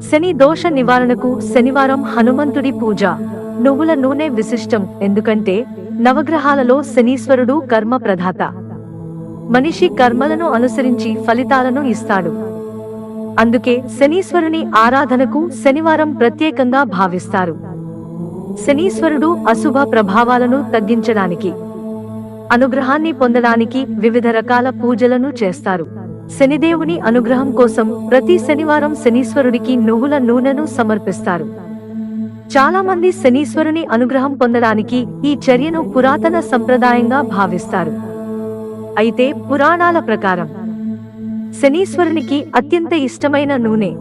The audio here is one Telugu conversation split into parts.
శని దోష నివారణకు శనివారం హనుమంతుడి పూజ. నువ్వుల నూనె విశిష్టం. ఎందుకంటే నవగ్రహాలలో శనీశ్వరుడు కర్మ ప్రదాత. మనిషి కర్మలను అనుసరించి ఫలితాలను ఇస్తాడు. అందుకే శనీశ్వరుని ఆరాధనకు శనివారం ప్రత్యేకంగా భావిస్తారు. శనీశ్వరుడు అశుభ ప్రభావాలను తగ్గించడానికి, అనుగ్రహాన్ని పొందడానికి వివిధ రకాల పూజలను చేస్తారు. శనిదేవుని అనుగ్రహం కోసం ప్రతి శనివారం శనీశ్వరుడికి నువ్వుల నూనెను సమర్పిస్తారు. చాలా మంది శనీశ్వరుని అనుగ్రహం పొందడానికి ఈ చర్యను పురాతన సంప్రదాయంగా భావిస్తారు. అయితే పురాణాల ప్రకారం శనీశ్వరునికి అత్యంత ఇష్టమైన నూనె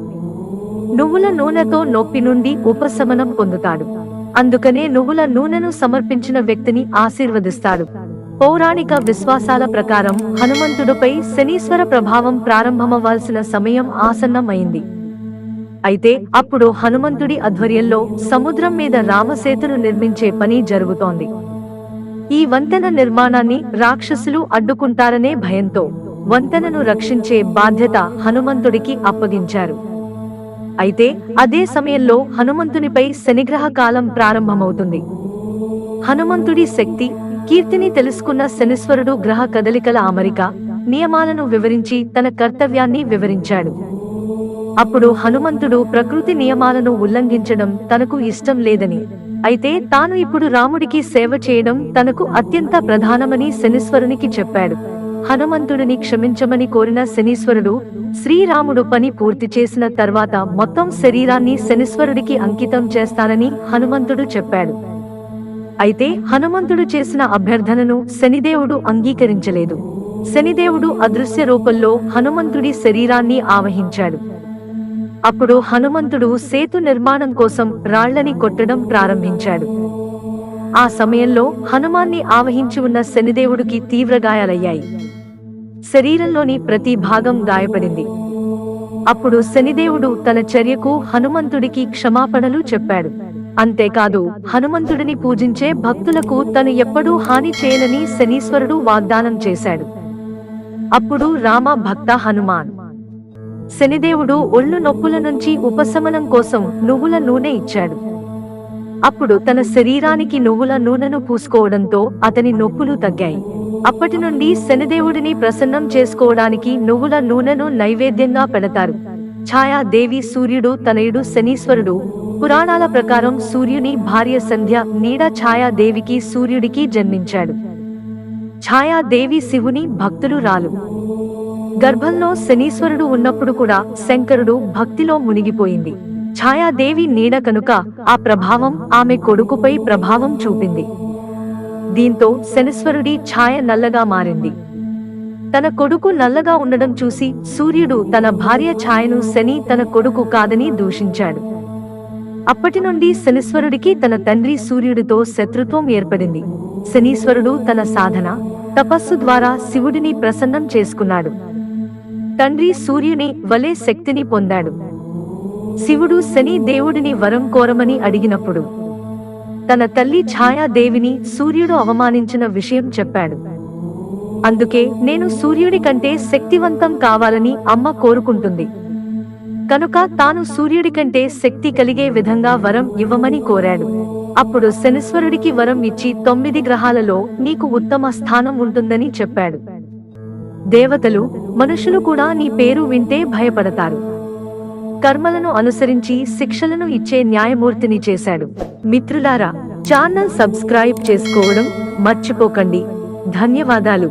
నువ్వుల నూనెతో నొప్పి నుండి ఉపశమనం పొందుతాడు. అందుకనే నువ్వుల నూనెను సమర్పించిన వ్యక్తిని ఆశీర్వదిస్తాడు. పౌరాణిక విశ్వాసాల ప్రకారం హనుమంతుడిపై శనీశ్వర ప్రభావం ప్రారంభమవ్వాల్సిన సమయం ఆసన్నమైంది. అయితే అప్పుడు హనుమంతుడి ఆధ్వర్యంలో సముద్రం మీద రామసేతును నిర్మించే పని జరుగుతోంది. ఈ వంతెన నిర్మాణాన్ని రాక్షసులు అడ్డుకుంటారనే భయంతో వంతెనను రక్షించే బాధ్యత హనుమంతుడికి అప్పగించారు. అయితే అదే సమయంలో హనుమంతునిపై శనిగ్రహ కాలం ప్రారంభమవుతుంది. హనుమంతుడి శక్తి, కీర్తిని తెలుసుకున్న శనీశ్వరుడు గ్రహ కదలికల అమరిక, నియమాలను వివరించి తన కర్తవ్యాన్ని వివరించాడు. అప్పుడు హనుమంతుడు ప్రకృతి నియమాలను ఉల్లంఘించడం తనకు ఇష్టం లేదని, అయితే తాను ఇప్పుడు రాముడికి సేవ చేయడం తనకు అత్యంత ప్రధానమని శనీశ్వరునికి చెప్పాడు. హనుమంతుడిని క్షమించమని కోరిన శనీశ్వరుడు, శ్రీరాముడు పని పూర్తి చేసిన తర్వాత మొత్తం శరీరాన్ని శనీశ్వరుడికి అంకితం చేస్తానని హనుమంతుడు చెప్పాడు. అయితే హనుమంతుడు చేసిన అభ్యర్థనను శనిదేవుడు అంగీకరించలేదు. శనిదేవుడు అదృశ్య రూపంలో హనుమంతుడి శరీరాన్ని ఆవహించాడు. అప్పుడు హనుమంతుడు సేతు నిర్మాణం కోసం రాళ్లని కొట్టడం ప్రారంభించాడు. ఆ సమయంలో హనుమాన్ని ఆవహించి ఉన్న శనిదేవుడికి తీవ్ర గాయాలయ్యాయి. శరీరంలోని ప్రతి భాగం గాయపడింది. అప్పుడు శనిదేవుడు తన చర్యకు హనుమంతుడికి క్షమాపణలు చెప్పాడు. అంతేకాదు హనుమంతుడిని పూజించే భక్తులకు తను ఎప్పుడూ హాని చేయనని శనీశ్వరుడు వాగ్దానం చేశాడు. అప్పుడు రామ భక్త హనుమాన్ శనిదేవుడు ఒళ్ళు నొప్పుల నుంచి ఉపశమనం కోసం నువ్వుల నూనె ఇచ్చాడు. అప్పుడు తన శరీరానికి నువ్వుల నూనెను పూసుకోవడంతో అతని నొప్పులు తగ్గాయి. అప్పటి నుండి శనిదేవుడిని ప్రసన్నం చేసుకోవడానికి నువ్వుల నూనెను నైవేద్యంగా పెడతారు. ఛాయాదేవి సూర్యుడు తనయుడు శనీశ్వరుడు. పురాణాల ప్రకారం సూర్యుని భార్య సంధ్య నీడ ఛాయాదేవికి సూర్యుడికి జన్మించాడు. ఛాయాదేవి శివుని భక్తులురాలు. గర్భంలో శనీశ్వరుడు ఉన్నప్పుడు కూడా శంకరుడు భక్తిలో మునిగిపోయింది. ఛాయాదేవి నీడ కనుక ఆ ప్రభావం ఆమె కొడుకుపై ప్రభావం చూపింది. దీంతో శనీశ్వరుడి ఛాయ నల్లగా మారింది. తన కొడుకు నల్లగా ఉండడం చూసి సూర్యుడు తన భార్య ఛాయను శని తన కొడుకు కాదని దూషించాడు. అప్పటి నుండి శనీశ్వరుడికి తన తండ్రి సూర్యుడితో శత్రుత్వం ఏర్పడింది. శనీశ్వరుడు తన సాధన, తపస్సు ద్వారా శివుడిని ప్రసన్నం చేసుకున్నాడు. తండ్రి సూర్యుని వలె శక్తిని పొందాడు. శివుడు శని దేవుడిని వరం కోరమని అడిగినప్పుడు తన తల్లి ఛాయాదేవిని సూర్యుడు అవమానించిన విషయం చెప్పాడు. అందుకే నేను సూర్యుడి కంటే శక్తివంతం కావాలని అమ్మ కోరుకుంటుంది కనుక తాను సూర్యుడి కంటే శక్తి కలిగే విధంగా వరం ఇవ్వమని కోరాడు. అప్పుడు శనీశ్వరుడికి వరం ఇచ్చి 9 గ్రహాలలో నీకు ఉత్తమ స్థానం ఉంటుందని చెప్పాడు. దేవతలు, మనుషులు కూడా నీ పేరు వింటే భయపడతారు. కర్మలను అనుసరించి శిక్షలను ఇచ్చే న్యాయమూర్తిని చేశాడు. మిత్రులారా, ఛానల్ సబ్స్క్రైబ్ చేసుకోవడం మర్చిపోకండి. ధన్యవాదాలు.